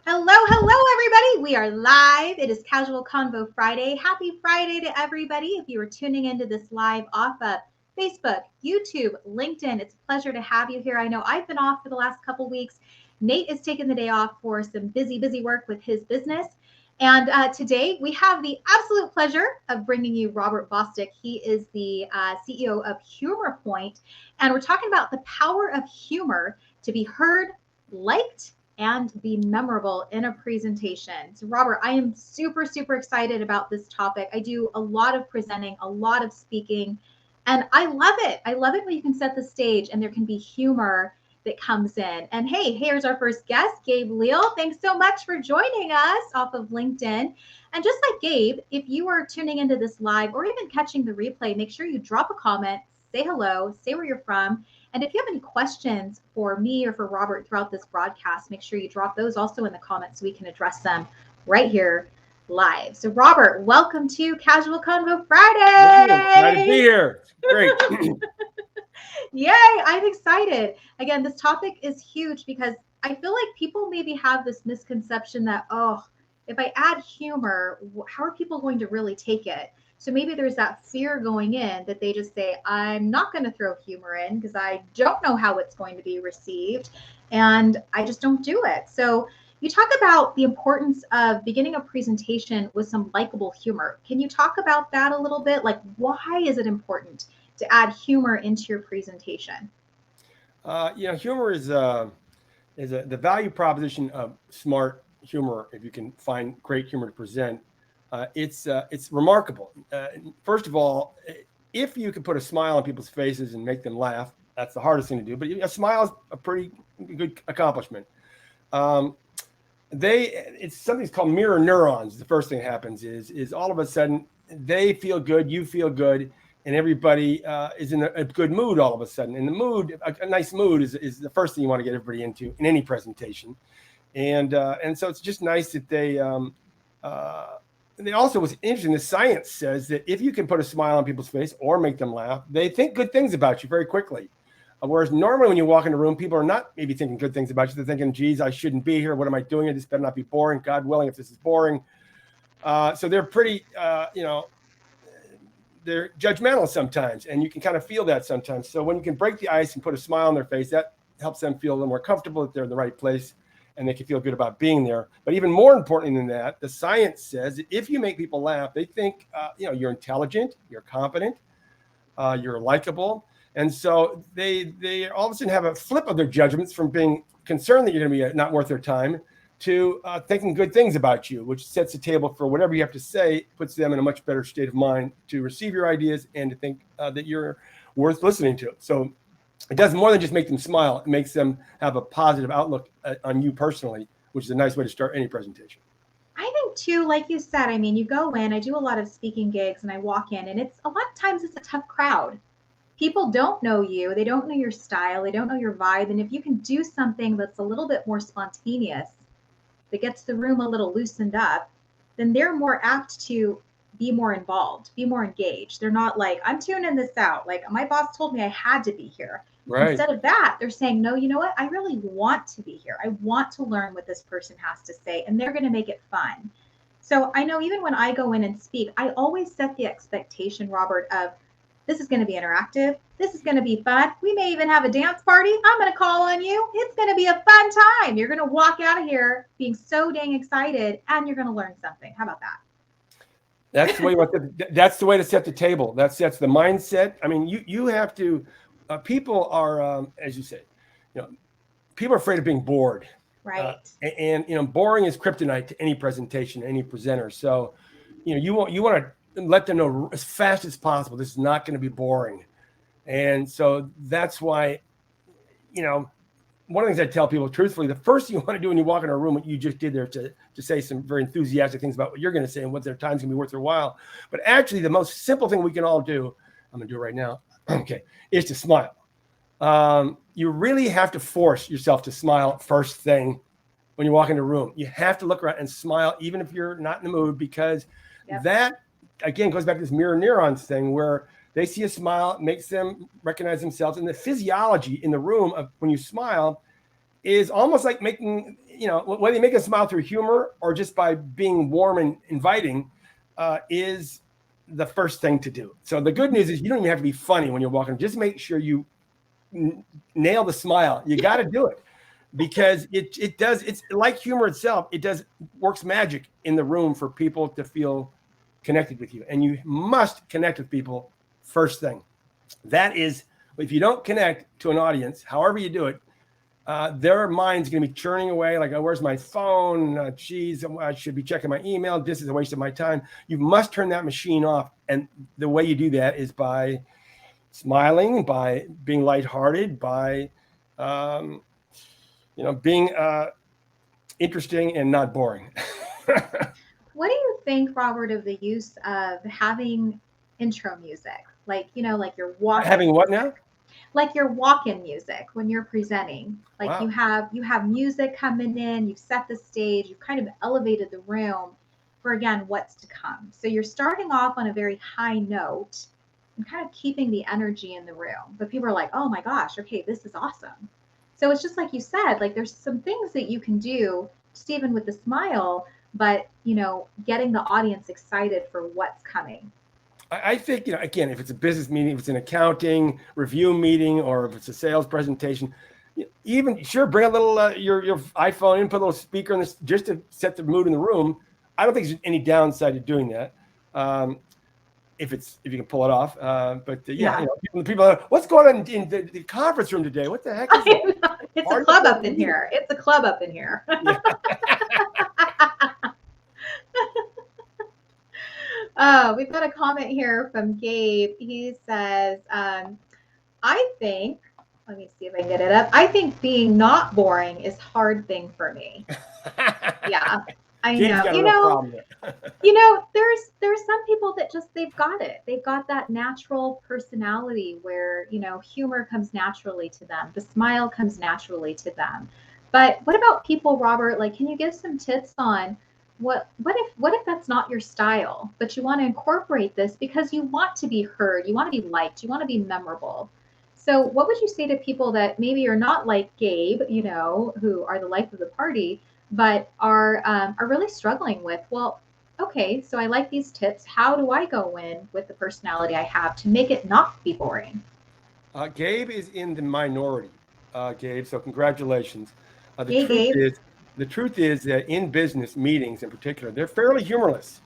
Hello, everybody. We are live. It is Casual Convo Friday. Happy Friday to everybody. If you are tuning into this live off of Facebook, YouTube, LinkedIn, it's a pleasure to have you here. I know I've been off for the last couple weeks. Nate is taking the day off for some busy work with his business. And today we have the absolute pleasure of bringing you Robert Bostick. He is the CEO of HumorPoint. And we're talking about the power of humor to be heard, liked, and be memorable in a presentation. So Robert, I am super excited about this topic. I do a lot of presenting, a lot of speaking, and I love it. I love it when you can set the stage and there can be humor that comes in. And hey, here's our first guest, Gabe Leal. Thanks so much for joining us off of LinkedIn. And just like Gabe, if you are tuning into this live or even catching the replay, make sure you drop a comment, say hello, say where you're from. And if you have any questions for me or for Robert throughout this broadcast, make sure you drop those also in the comments so we can address them right here live. So Robert, welcome to Casual Convo Friday. Glad to be here. Great. Yay, I'm excited. Again, this topic is huge because I feel like people maybe have this misconception that, if I add humor, how are people going to really take it? So maybe there's that fear going in that they just say, I'm not going to throw humor in because I don't know how it's going to be received. And I just don't do it. So you talk about the importance of beginning a presentation with some likable humor. Can you talk about that a little bit? Like, why is it important to add humor into your presentation? Humor is the value proposition of smart humor. If you can find great humor to present, it's remarkable. First of all, if you can put a smile on people's faces and make them laugh, that's the hardest thing to do. But a smile is a pretty good accomplishment. It's something called mirror neurons. The first thing that happens is all of a sudden they feel good, you feel good, and everybody is in a good mood all of a sudden. And the mood, a nice mood, is the first thing you want to get everybody into in any presentation. And so it's just nice that they also, what's interesting, the science says that if you can put a smile on people's face or make them laugh, they think good things about you very quickly. Whereas normally when you walk in a room, people are not maybe thinking good things about you. They're thinking, geez, I shouldn't be here. What am I doing? This better not be boring. God willing, if this is boring. So they're pretty, they're judgmental sometimes, and you can kind of feel that sometimes. So when you can break the ice and put a smile on their face, that helps them feel a little more comfortable that they're in the right place and they can feel good about being there. But even more important than that, the science says that if you make people laugh, they think, you're intelligent, you're competent, you're likable. And so they all of a sudden have a flip of their judgments from being concerned that you're going to be not worth their time to thinking good things about you, which sets the table for whatever you have to say, puts them in a much better state of mind to receive your ideas and to think that you're worth listening to. So it does more than just make them smile. It makes them have a positive outlook on you personally, which is a nice way to start any presentation. I think too, like you said, I mean, you go in, I do a lot of speaking gigs and I walk in and it's a lot of times it's a tough crowd. People don't know you. They don't know your style. They don't know your vibe. And if you can do something that's a little bit more spontaneous, that gets the room a little loosened up, then they're more apt to be more involved, be more engaged. They're not like, I'm tuning this out. Like, my boss told me I had to be here. Right. Instead of that, they're saying, no, you know what? I really want to be here. I want to learn what this person has to say, and they're going to make it fun. So I know even when I go in and speak, I always set the expectation, Robert, of this is going to be interactive. This is going to be fun. We may even have a dance party. I'm going to call on you. It's going to be a fun time. You're going to walk out of here being so dang excited, and you're going to learn something. How about that? That's the way. That's the way to set the table. That sets the mindset. I mean, you have to. People are, as you say, people are afraid of being bored. Right. And boring is kryptonite to any presentation, any presenter. So, you want to let them know as fast as possible this is not going to be boring. And so that's why, one of the things I tell people truthfully, the first thing you want to do when you walk in a room, what you just did there to say some very enthusiastic things about what you're going to say and what their time's going to be worth their while. But actually, the most simple thing we can all do, I'm going to do it right now, is to smile. You really have to force yourself to smile first thing when you walk into a room. You have to look around and smile, even if you're not in the mood, because that, again, goes back to this mirror neurons thing where they see a smile, makes them recognize themselves. And the physiology in the room of when you smile is almost like making, whether you make a smile through humor or just by being warm and inviting, is the first thing to do. So the good news is you don't even have to be funny when you're walking. Just make sure you nail the smile. You got to do it because it does. It's like humor itself. It does works magic in the room for people to feel connected with you. And you must connect with people first thing. That is, if you don't connect to an audience, however you do it, their mind's going to be churning away like, oh, where's my phone? Geez, I should be checking my email. This is a waste of my time. You must turn that machine off. And the way you do that is by smiling, by being lighthearted, by, being interesting and not boring. What do you think, Robert, of the use of having intro music? Like, like your walk-in Having what music. now? Like your walk-in music when you're presenting. Like Wow. you have music coming in, you've set the stage, you've kind of elevated the room for again what's to come. So you're starting off on a very high note and kind of keeping the energy in the room. But people are like, "Oh my gosh, okay, this is awesome." So it's just like you said, like there's some things that you can do, just even with the smile, but getting the audience excited for what's coming. I think, again, if it's a business meeting, if it's an accounting review meeting, or if it's a sales presentation, even sure, bring a little your iPhone in, put a little speaker in this just to set the mood in the room. I don't think there's any downside to doing that. If you can pull it off. But people are, what's going on in the conference room today? What the heck is it? It's a club up in here. It's a club up in here. Yeah. We've got a comment here from Gabe. He says, I think, let me see if I can get it up. I think being not boring is hard thing for me. Yeah, I know. There's some people that just, they've got it. They've got that natural personality where, humor comes naturally to them. The smile comes naturally to them. But what about people, Robert? Like, can you give some tips on what if that's not your style, but you want to incorporate this because you want to be heard, you want to be liked, you want to be memorable. So what would you say to people that maybe are not like Gabe, who are the life of the party, but are really struggling with, well, okay, so I like these tips. How do I go in with the personality I have to make it not be boring? Gabe is in the minority, Gabe. So congratulations. Hey, Gabe. The truth is that in business meetings in particular, they're fairly humorless.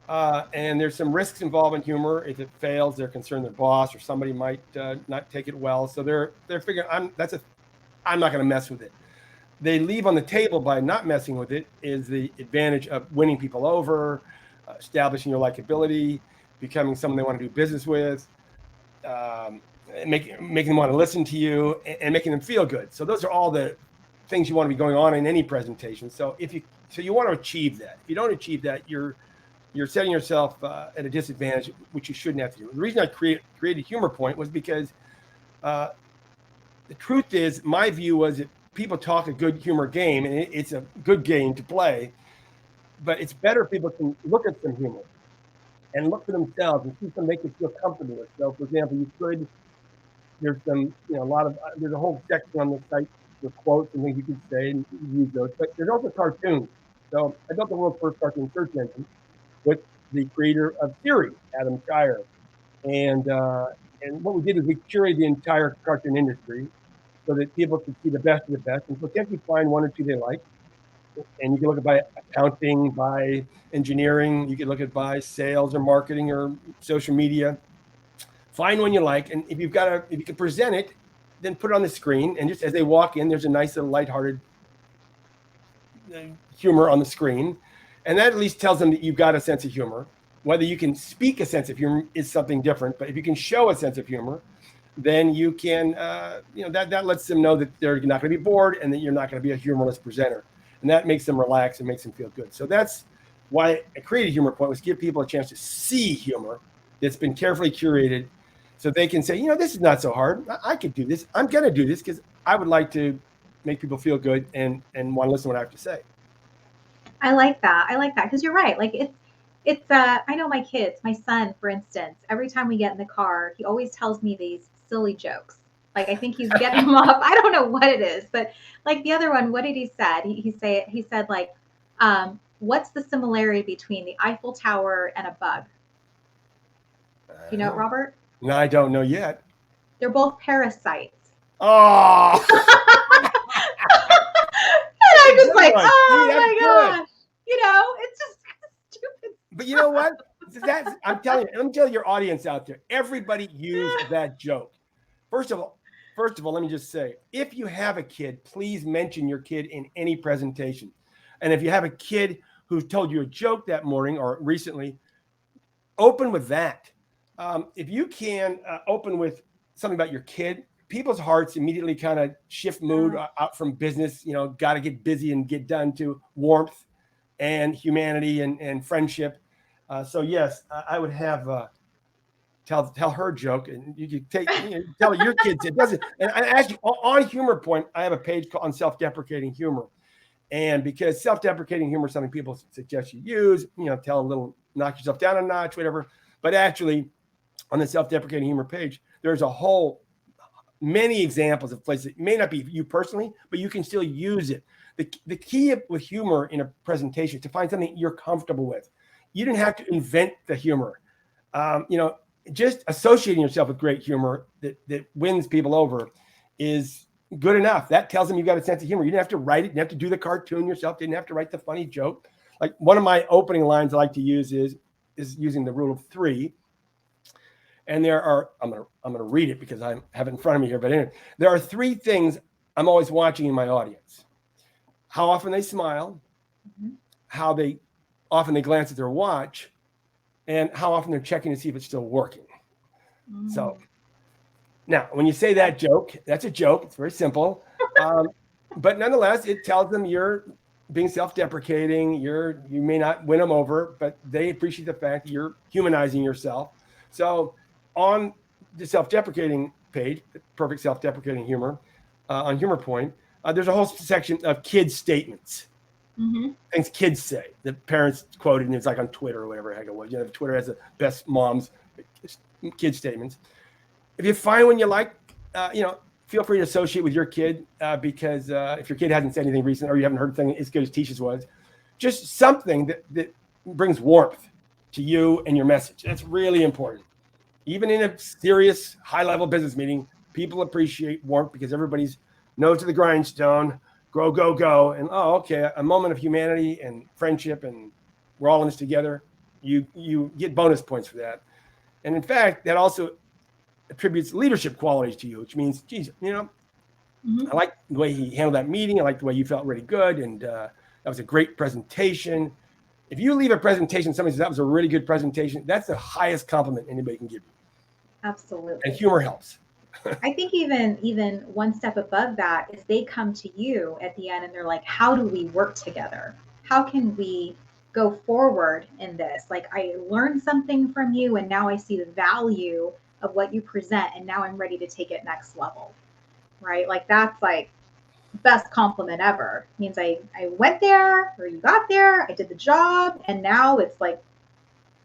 And there's some risks involved in humor. If it fails, they're concerned their boss or somebody might not take it well. So they're figuring, I'm not going to mess with it. They leave on the table by not messing with it is the advantage of winning people over, establishing your likability, becoming someone they want to do business with, making them want to listen to you, and making them feel good. So those are all the things you want to be going on in any presentation. So you want to achieve that. If you don't achieve that, you're setting yourself at a disadvantage, which you shouldn't have to do. The reason I created HumorPoint was because the truth is, my view was that people talk a good humor game, and it's a good game to play, but it's better if people can look at some humor and look for themselves and see something they can feel comfortable with. So, for example, there's a whole section on the site with quotes and things you could say and use those, but there's also cartoons. So I built the world's first cartoon search engine with the creator of Siri, Adam Shire. And what we did is we curated the entire cartoon industry so that people could see the best of the best. And so can't you find one or two they like? And you can look at by accounting, by engineering, you can look at by sales or marketing or social media. Find one you like, and if you can present it, then put it on the screen. And just as they walk in, there's a nice little lighthearted humor on the screen, and that at least tells them that you've got a sense of humor. Whether you can speak a sense of humor is something different, but if you can show a sense of humor, then you can, that lets them know that they're not going to be bored and that you're not going to be a humorless presenter, and that makes them relax and makes them feel good. So that's why I created HumorPoint, was give people a chance to see humor that's been carefully curated, so they can say, this is not so hard. I could do this. I'm going to do this because I would like to make people feel good and want to listen to what I have to say. I like that because you're right. Like it's I know my kids, my son, for instance, every time we get in the car, he always tells me these silly jokes. Like, I think he's getting them off. I don't know what it is, but like the other one, what did he said? He said like, what's the similarity between the Eiffel Tower and a bug? Do you know it, Robert? No, I don't know yet. They're both parasites. Oh. And I'm just like, oh my gosh. You know, it's just stupid. But you know what? I'm telling your audience out there, everybody use that joke. First of all, let me just say, if you have a kid, please mention your kid in any presentation. And if you have a kid who told you a joke that morning or recently, open with that. If you can open with something about your kid, people's hearts immediately kind of shift mood out from business, got to get busy and get done, to warmth and humanity and friendship. So yes, I would have tell her joke, and you can tell your kids. It doesn't. And actually, on HumorPoint, I have a page on self-deprecating humor, and because self-deprecating humor is something people suggest you use, tell a little, knock yourself down a notch, whatever. But actually, on the self-deprecating humor page, there's a whole many examples of places. It may not be you personally, but you can still use it. The key with humor in a presentation is to find something you're comfortable with. You didn't have to invent the humor. Just associating yourself with great humor that wins people over is good enough. That tells them you've got a sense of humor. You didn't have to write it. You didn't have to do the cartoon yourself. You didn't have to write the funny joke. Like, one of my opening lines I like to use is using the rule of three. And there are, I'm gonna read it because I have it in front of me here. But anyway, there are three things I'm always watching in my audience: how often they smile, how often they glance at their watch, and how often they're checking to see if it's still working. So now, when you say that joke, that's a joke. It's very simple. But nonetheless, it tells them you're being self-deprecating. You may not win them over, but they appreciate the fact that you're humanizing yourself. So on the self-deprecating page, perfect self-deprecating humor, on HumorPoint, there's a whole section of kids' statements. Things kids say that parents quoted, and it's like on Twitter or whatever the heck it was. Twitter has the best moms kid statements. If you find one you like, feel free to associate with your kid, because if your kid hasn't said anything recent, or you haven't heard anything as good as Tisha's was, just something that brings warmth to you and your message. That's really important. Even in a serious, high-level business meeting, people appreciate warmth because everybody's nose to the grindstone, go, go, go. And, okay, a moment of humanity and friendship, and we're all in this together. You get bonus points for that. And in fact, that also attributes leadership qualities to you, which means, geez, I like the way he handled that meeting. I like the way you felt really good. And that was a great presentation. If you leave a presentation, somebody says that was a really good presentation, that's the highest compliment anybody can give you. Absolutely. And humor helps. I think even one step above that is they come to you at the end and they're like, how do we work together? How can we go forward in this? Like, I learned something from you, and now I see the value of what you present, and now I'm ready to take it next level, right? Like, that's like best compliment ever. It means I went there, or you got there, I did the job, and now it's like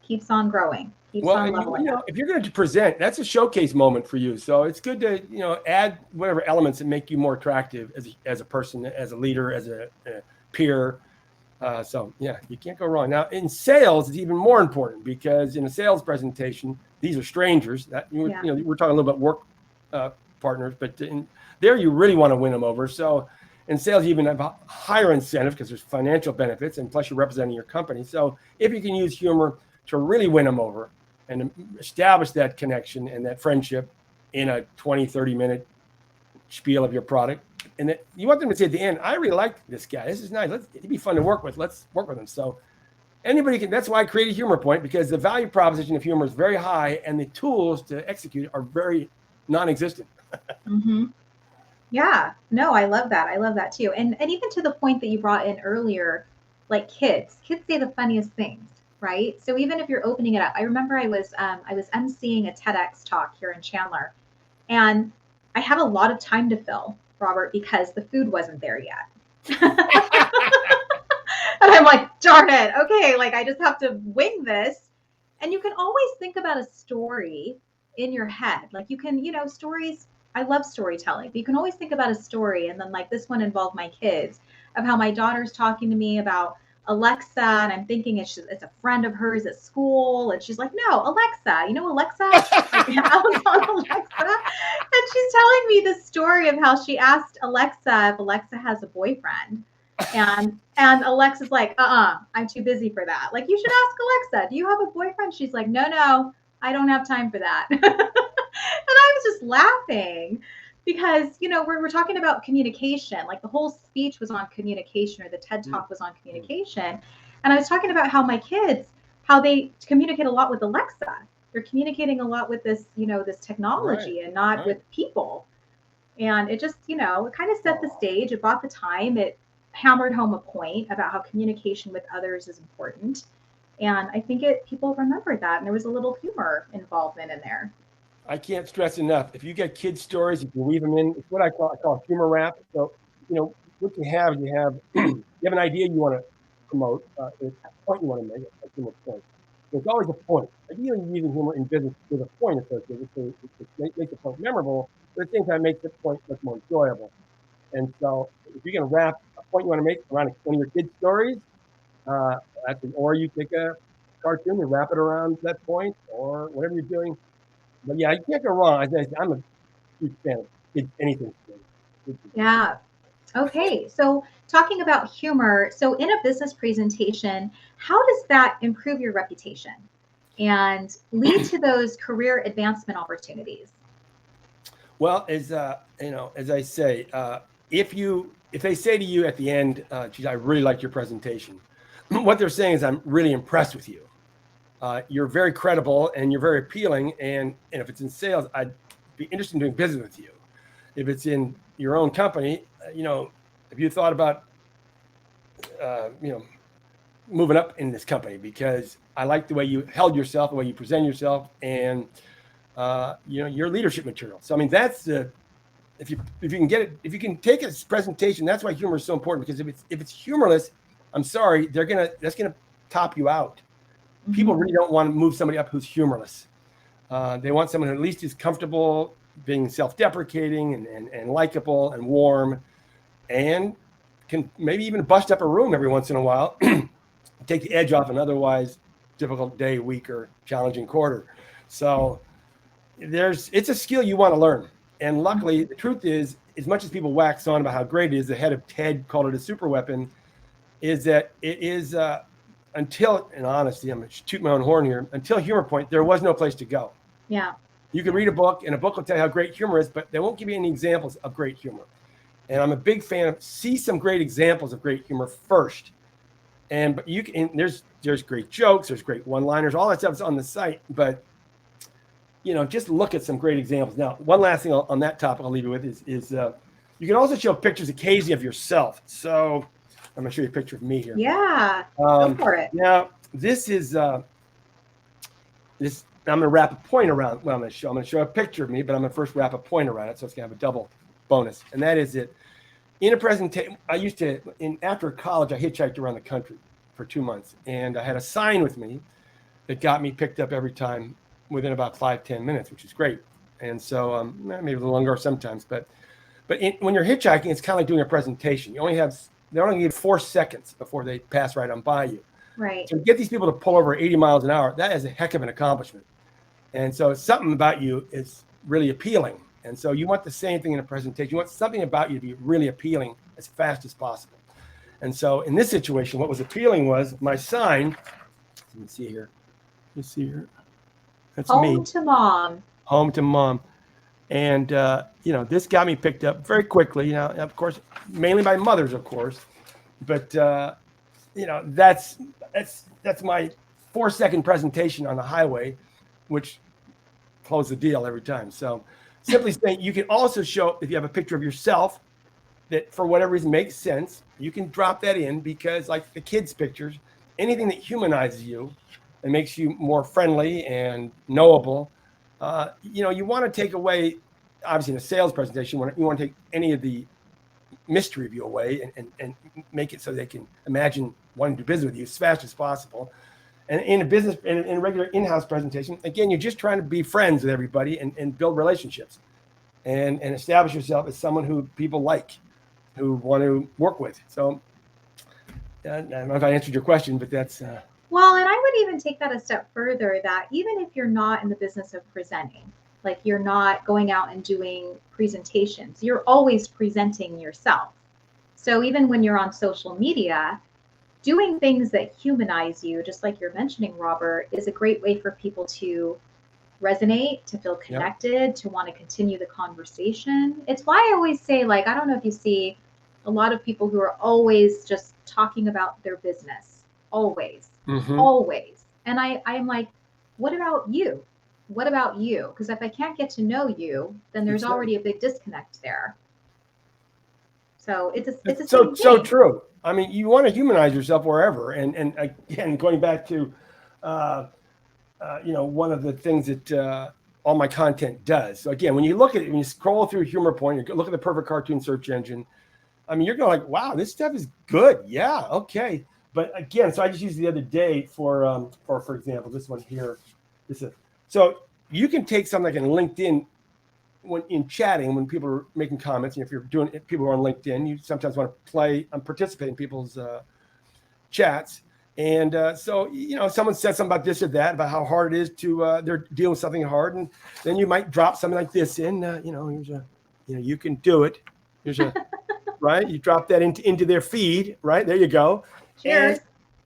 keeps on growing, keeps on leveling up. If you're going to present, that's a showcase moment for you. So it's good to add whatever elements that make you more attractive as a person, as a leader, as a peer. So yeah, you can't go wrong. Now in sales, it's even more important, because in a sales presentation, these are strangers. That we're talking a little bit work partners, but there you really want to win them over. So in sales, you even have a higher incentive because there's financial benefits, and plus you're representing your company. So if you can use humor to really win them over and establish that connection and that friendship in a 20-30 minute spiel of your product, and that you want them to say at the end, I really like this guy. This is nice. It'd be fun to work with. Let's work with him. So anybody can. That's why I created HumorPoint, because the value proposition of humor is very high, and the tools to execute it are very non-existent. Yeah, no, I love that. I love that too. And even to the point that you brought in earlier, like kids say the funniest things, right? So even if you're opening it up, I remember I was emceeing a TEDx talk here in Chandler, and I had a lot of time to fill, Robert, because the food wasn't there yet. And I'm like, darn it. Okay, like I just have to wing this. And you can always think about a story in your head. Like you can, stories, I love storytelling. You can always think about a story. And then like this one involved my kids of how my daughter's talking to me about Alexa, and I'm thinking it's a friend of hers at school, and she's like, "No, Alexa, you know Alexa." Like I was on Alexa, and she's telling me the story of how she asked Alexa if Alexa has a boyfriend, and Alexa's like, I'm too busy for that. Like you should ask Alexa, "Do you have a boyfriend?" She's like, "No, I don't have time for that." And I was just laughing because we're talking about communication. Like the whole speech was on communication, or the TED talk was on communication, and I was talking about how my kids, how they communicate a lot with Alexa. They're communicating a lot with this technology, and not with people. And it just it kind of set the stage. It bought the time. It hammered home a point about how communication with others is important. And I think people remembered that, and there was a little humor involvement in there. I can't stress enough. If you get kids' stories, you can weave them in. It's what I call humor wrap. So, what you have you have an idea you want to promote, a point you want to make, a humor point. There's always a point. Ideally, using humor in business with a point associated, so it makes the point memorable, but at the same time, makes the point much more enjoyable. And so, if you're going to wrap a point you want to make around one of your kids' stories, or you take a cartoon and wrap it around that point, or whatever you're doing. But yeah, you can't go wrong. I'm a huge fan of anything. Yeah. Okay. So talking about humor, so in a business presentation, how does that improve your reputation and lead to those career advancement opportunities? Well, as I say, if they say to you at the end, geez, I really like your presentation, what they're saying is, I'm really impressed with you. You're very credible and you're very appealing. And if it's in sales, I'd be interested in doing business with you. If it's in your own company, if you thought about, moving up in this company, because I like the way you held yourself, the way you present yourself, and your leadership material. So I mean, that's if you can get it, if you can take a presentation, that's why humor is so important. Because if it's humorless, I'm sorry, that's gonna top you out. People really don't want to move somebody up who's humorless. They want someone who at least is comfortable being self-deprecating and likable and warm, and can maybe even bust up a room every once in a while, take the edge off an otherwise difficult day, week, or challenging quarter. So it's a skill you want to learn. And luckily, the truth is, as much as people wax on about how great it is, the head of TED called it a super weapon, is that it is until, in honesty, I'm going to toot my own horn here, until HumorPoint, there was no place to go. Yeah. You can read a book, and a book will tell you how great humor is, but they won't give you any examples of great humor. And I'm a big fan of see some great examples of great humor first. But there's great jokes, there's great one-liners, all that stuff's on the site. But just look at some great examples. Now, one last thing on that topic I'll leave you with is you can also show pictures occasionally of yourself. So I'm going to show you a picture of me here. Yeah, go for it. Now, this is this. I'm going to wrap a point around what I'm going to show. I'm going to show a picture of me, but I'm going to first wrap a point around it, so it's going to have a double bonus. And that is it. In a presentation, after college, I hitchhiked around the country for 2 months, and I had a sign with me that got me picked up every time within about 5-10 minutes, which is great. And so maybe a little longer sometimes, but when you're hitchhiking, it's kind of like doing a presentation. They only give 4 seconds before they pass right on by you. Right. So to get these people to pull over 80 miles an hour, that is a heck of an accomplishment. And so something about you is really appealing. And so you want the same thing in a presentation. You want something about you to be really appealing as fast as possible. And so in this situation, what was appealing was my sign. You can see here. You see here. That's me. Home to mom. Home to mom. And, this got me picked up very quickly, of course, mainly by mothers, of course. But, that's my 4-second presentation on the highway, which closed the deal every time. So simply saying, you can also show, if you have a picture of yourself that for whatever reason makes sense, you can drop that in, because like the kids' pictures, anything that humanizes you and makes you more friendly and knowable, you want to take away, obviously in a sales presentation, you want to take any of the mystery of you away and make it so they can imagine wanting to do business with you as fast as possible. And in a regular in-house presentation, again, you're just trying to be friends with everybody and build relationships. and establish yourself as someone who people like, who want to work with. So I don't know if I answered your question, but that's Well, and I would even take that a step further that even if you're not in the business of presenting, like you're not going out and doing presentations, you're always presenting yourself. So even when you're on social media, doing things that humanize you, just like you're mentioning, Robert, is a great way for people to resonate, to feel yeah. connected, to want to continue the conversation. It's why I always say, like, I don't know if you see a lot of people who are always just talking about their business, always, Mm-hmm. always. And I'm like, what about you? What about you? Because if I can't get to know you, then there's That's right. already a big disconnect there. So it's the It's same so thing. true. I mean, you want to humanize yourself wherever, and again, going back to, uh, one of the things that all my content does. So again, when you look at it, when you scroll through HumorPoint, you look at the perfect cartoon search engine. I mean, you're going like, wow, this stuff is good. Yeah, okay. But again, so I just used the other day for example, this one here. This is so you can take something like in LinkedIn when in chatting, when people are making comments, and if you're doing if people are on LinkedIn, you sometimes want to play and participate in people's chats. And so, if someone says something about this or that, about how hard it is to, they're dealing with something hard, and then you might drop something like this in, here's a, you can do it. Here's a, right? You drop that into their feed, right? There you go. And Cheers.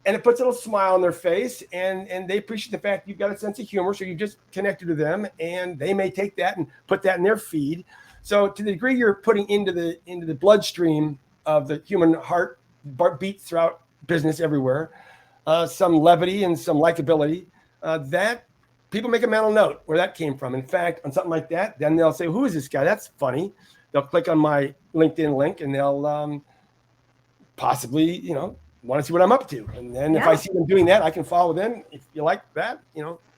and it puts a little smile on their face, and they appreciate the fact you've got a sense of humor, so you just connected to them, and they may take that and put that in their feed. So to the degree you're putting into the bloodstream of the human heart beats throughout business everywhere, some levity and some likability, that people make a mental note where that came from. In fact, on something like that, then they'll say, who is this guy? That's funny. They'll click on my LinkedIn link, and they'll possibly, want to see what I'm up to. And then if I Yeah. see them doing that, I can follow them. If you like that,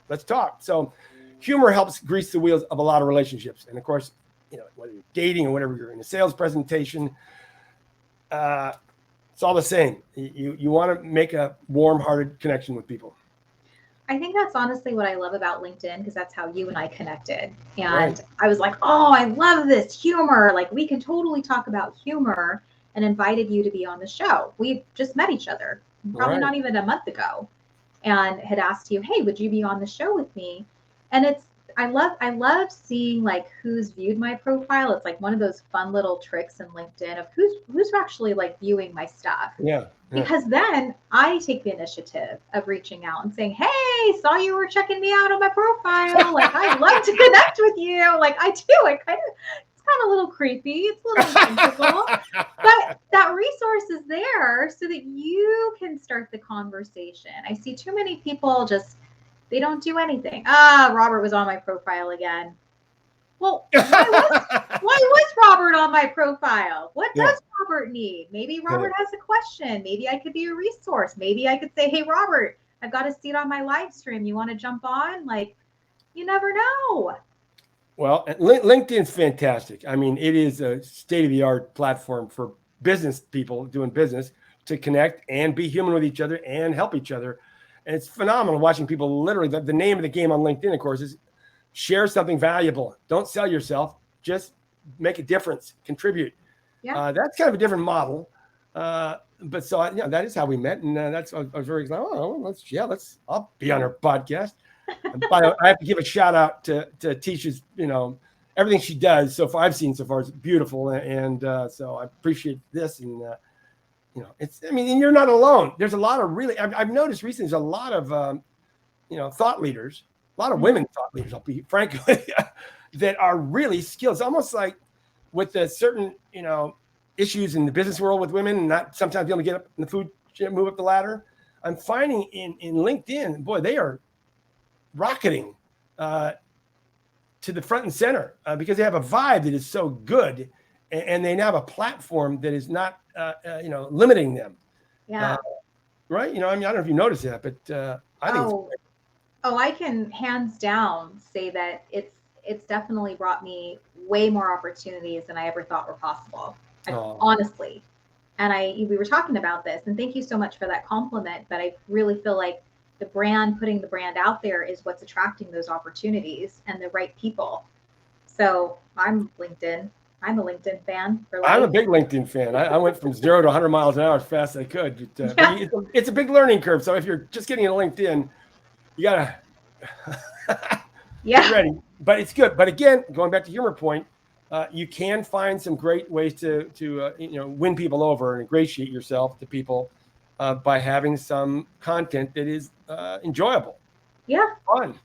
let's talk. So humor helps grease the wheels of a lot of relationships. And of course, whether you're dating or whatever, you're in a sales presentation, it's all the same. You want to make a warm-hearted connection with people. I think that's honestly what I love about LinkedIn because that's how you and I connected. Right. And I was like, oh, I love this humor. Like, we can totally talk about humor and invited you to be on the show. We just met each other probably Right. not even a month ago and had asked you, hey, would you be on the show with me? And I love seeing like who's viewed my profile. It's like one of those fun little tricks in LinkedIn of who's actually like viewing my stuff. Yeah. Yeah. Because then I take the initiative of reaching out and saying, hey, saw you were checking me out on my profile. Like, I'd love to connect with you. Like, I do. It's kind of a little creepy. It's a little whimsical. But that resource is there so that you can start the conversation. I see too many people just, they don't do anything. Robert was on my profile again. Well, why was Robert on my profile? What Yeah. does Robert need? Maybe Yeah. Robert has a question. Maybe I could be a resource. Maybe I could say, hey, Robert, I've got a seat on my live stream. You want to jump on? Like, you never know. Well, LinkedIn's fantastic. I mean, it is a state-of-the-art platform for business people doing business to connect and be human with each other and help each other. And it's phenomenal watching people literally, the name of the game on LinkedIn, of course, is share something valuable. Don't sell yourself. Just make a difference, contribute. Yeah. That's kind of a different model. But so, that is how we met. And I was very excited. Oh, I'll be on her podcast. And I have to give a shout out to Tisha's, everything she does so far. I've seen so far is beautiful, and so I appreciate this. And and you're not alone. There's a lot of really. I've noticed recently. There's a lot of thought leaders, a lot of Mm-hmm. women thought leaders. I'll be frank, that are really skilled. It's almost like with the certain issues in the business world with women, and not sometimes being able to get up in the food, move up the ladder. I'm finding in LinkedIn, boy, they are rocketing to the front and center because they have a vibe that is so good, and they now have a platform that is not limiting them. Yeah. Right? I mean, I don't know if you noticed that, but I think Oh, I can hands down say that it's definitely brought me way more opportunities than I ever thought were possible. Honestly. And we were talking about this, and thank you so much for that compliment. But I really feel like putting the brand out there is what's attracting those opportunities and the right people. So I'm LinkedIn. I'm a LinkedIn fan for I'm a life. big LinkedIn fan. I went from 0 to 100 miles an hour as fast as I could. But Yeah. it's a big learning curve. So if you're just getting into LinkedIn, you gotta get Yeah. ready. But it's good. But again, going back to HumorPoint, you can find some great ways to win people over and ingratiate yourself to people by having some content that is enjoyable, Yeah. fun.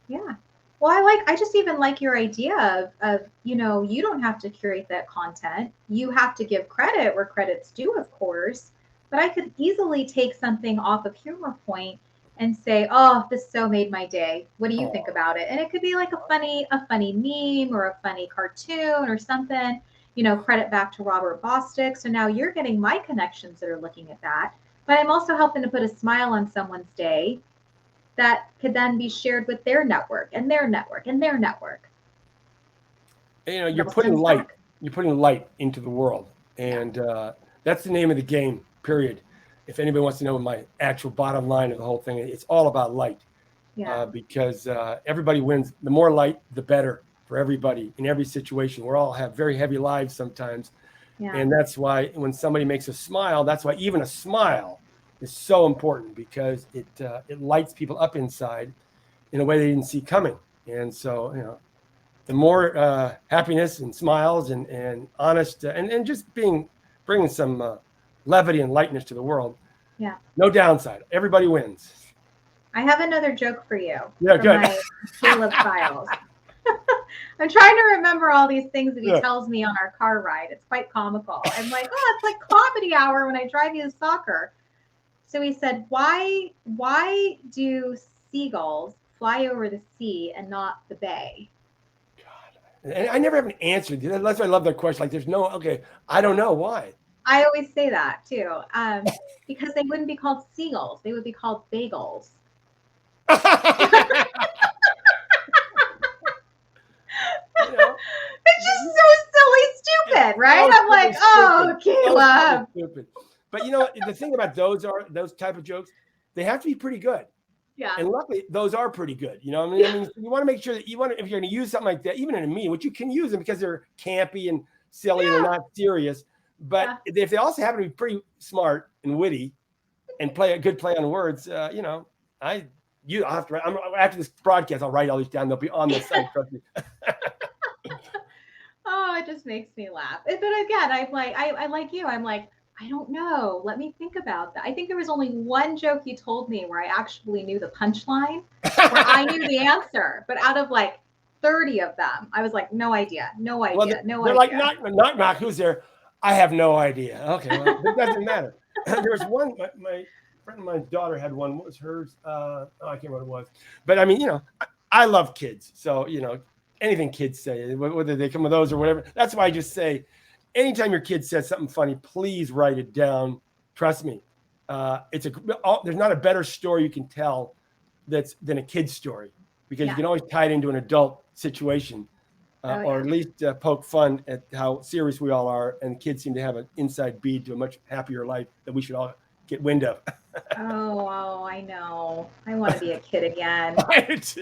Yeah. Well, I just even like your idea of, you don't have to curate that content. You have to give credit where credit's due, of course. But I could easily take something off of Humor Point and say, oh, this so made my day. What do you think Oh, about it? And it could be like a funny meme or a funny cartoon or something, credit back to Robert Bostick. So now you're getting my connections that are looking at that. But I'm also helping to put a smile on someone's day that could then be shared with their network and their network and their network. It you're all putting stems light. back. You're putting light into the world, Yeah. and that's the name of the game. Period. If anybody wants to know my actual bottom line of the whole thing, it's all about light. Yeah. Because everybody wins. The more light, the better for everybody in every situation. We all have very heavy lives sometimes. Yeah. And that's why when somebody makes a smile, that's why even a smile is so important because it lights people up inside in a way they didn't see coming. And so, the more happiness and smiles and honest and just bringing some levity and lightness to the world. Yeah. No downside. Everybody wins. I have another joke for you Yeah, from good. my Caleb files. I'm trying to remember all these things that he Yeah. tells me on our car ride. It's quite comical. I'm like, oh, it's like comedy hour when I drive you to soccer. So he said, why do seagulls fly over the sea and not the bay? And I never have an answer. That's why I love that question. Like, there's no, okay, I don't know why. I always say that too, because they wouldn't be called seagulls; they would be called bagels. It's just so silly, stupid, right? I'm like, oh, Caleb. Stupid. But the thing about those type of jokes, they have to be pretty good. Yeah. And luckily, those are pretty good. I mean, you want to make sure that if you're going to use something like that, even in a meme, which you can use them because they're campy and silly and they're not serious. But if they also happen to be pretty smart and witty and play a good play on words, I'll have to write. After this broadcast, I'll write all these down. They'll be on the site. Trust me. Oh, it just makes me laugh. But again, I'm like, I like you. I'm like, I don't know. Let me think about that. I think there was only one joke you told me where I actually knew the punchline, where I knew the answer. But out of like 30 of them, I was like, no idea, no idea, Well, no they're idea. like, knock, who's there? I have no idea. Okay, well, it doesn't matter. There was one, my friend of mine's daughter had one. What was hers? I can't remember what it was. But I mean, I love kids. So, anything kids say, whether they come with those or whatever. That's why I just say, anytime your kid says something funny, please write it down. Trust me. There's not a better story you can tell than a kid's story because you can always tie it into an adult situation. Or at least poke fun at how serious we all are, and kids seem to have an inside bead to a much happier life that we should all get wind of. Oh, I know. I want to be a kid again. Right?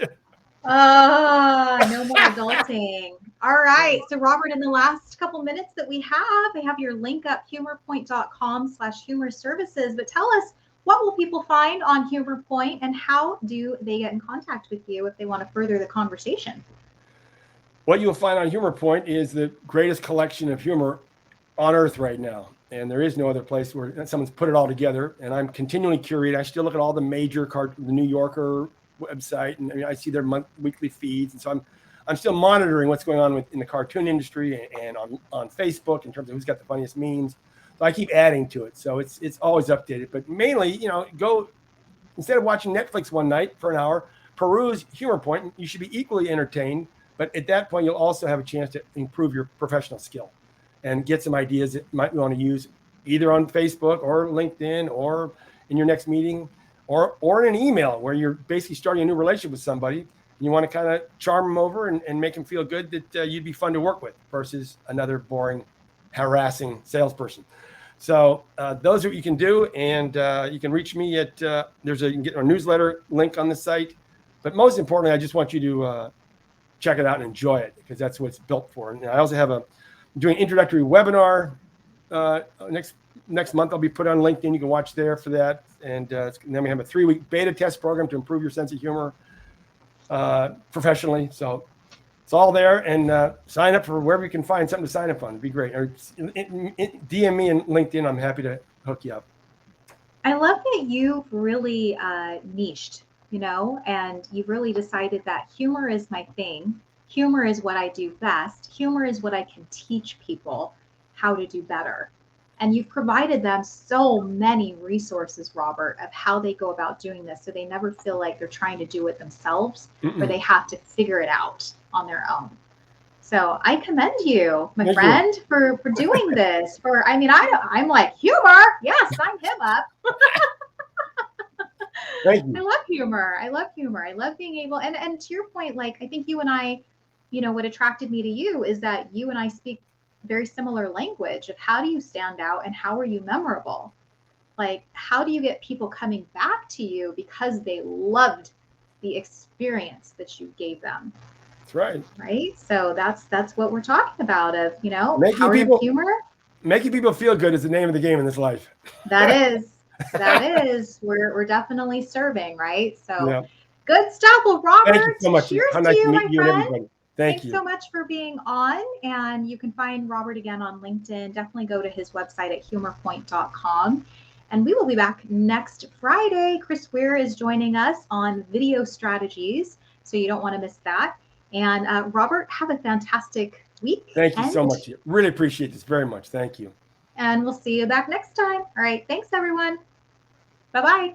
No more adulting. All right. So, Robert, in the last couple minutes that we have, I have your link up, humorpoint.com/humor services. But tell us, what will people find on HumorPoint and how do they get in contact with you if they want to further the conversation? What you'll find on HumorPoint is the greatest collection of humor on earth right now. And there is no other place where someone's put it all together. And I'm continually curating. I still look at all the major the New Yorker website, and I see their weekly feeds. And so I'm still monitoring what's going on in the cartoon industry and on Facebook in terms of who's got the funniest memes. So I keep adding to it. So it's always updated. But mainly, go instead of watching Netflix one night for an hour, peruse HumorPoint. You should be equally entertained. But at that point, you'll also have a chance to improve your professional skill and get some ideas that you might want to use either on Facebook or LinkedIn or in your next meeting or in an email where you're basically starting a new relationship with somebody and you want to kind of charm them over and make them feel good that you'd be fun to work with versus another boring, harassing salesperson. So those are what you can do. And you can reach me at you can get our newsletter link on the site. But most importantly, I just want you to check it out and enjoy it, because that's what it's built for. And I also have doing introductory webinar next month. I'll be put on LinkedIn. You can watch there for that. And then we have a 3-week beta test program to improve your sense of humor professionally. So it's all there, and sign up for wherever you can find something to sign up on. It'd be great. Or DM me and LinkedIn. I'm happy to hook you up. I love that you've really niched, and you've really decided that humor is my thing. Humor is what I do best. Humor is what I can teach people how to do better. And you've provided them so many resources, Robert, of how they go about doing this, so they never feel like they're trying to do it themselves or they have to figure it out on their own. So I commend you, my friend, for doing this. I'm like, humor, yeah, sign him up. Thank you. I love humor. I love being able, and to your point, like, I think you and I, what attracted me to you is that you and I speak very similar language of how do you stand out and how are you memorable? Like, how do you get people coming back to you because they loved the experience that you gave them? That's right. Right. So that's what we're talking about, of, making power people, of humor. Making people feel good is the name of the game in this life. That is, we're definitely serving, right? So good stuff. Well, Robert, thank you so much. Cheers nice to you, meet my you friend. and everybody. Thanks so much for being on. And you can find Robert again on LinkedIn. Definitely go to his website at humorpoint.com. And we will be back next Friday. Chris Weir is joining us on video strategies, so you don't want to miss that. And Robert, have a fantastic week. Thank you so much. Really appreciate this very much. Thank you. And we'll see you back next time. All right. Thanks, everyone. Bye-bye.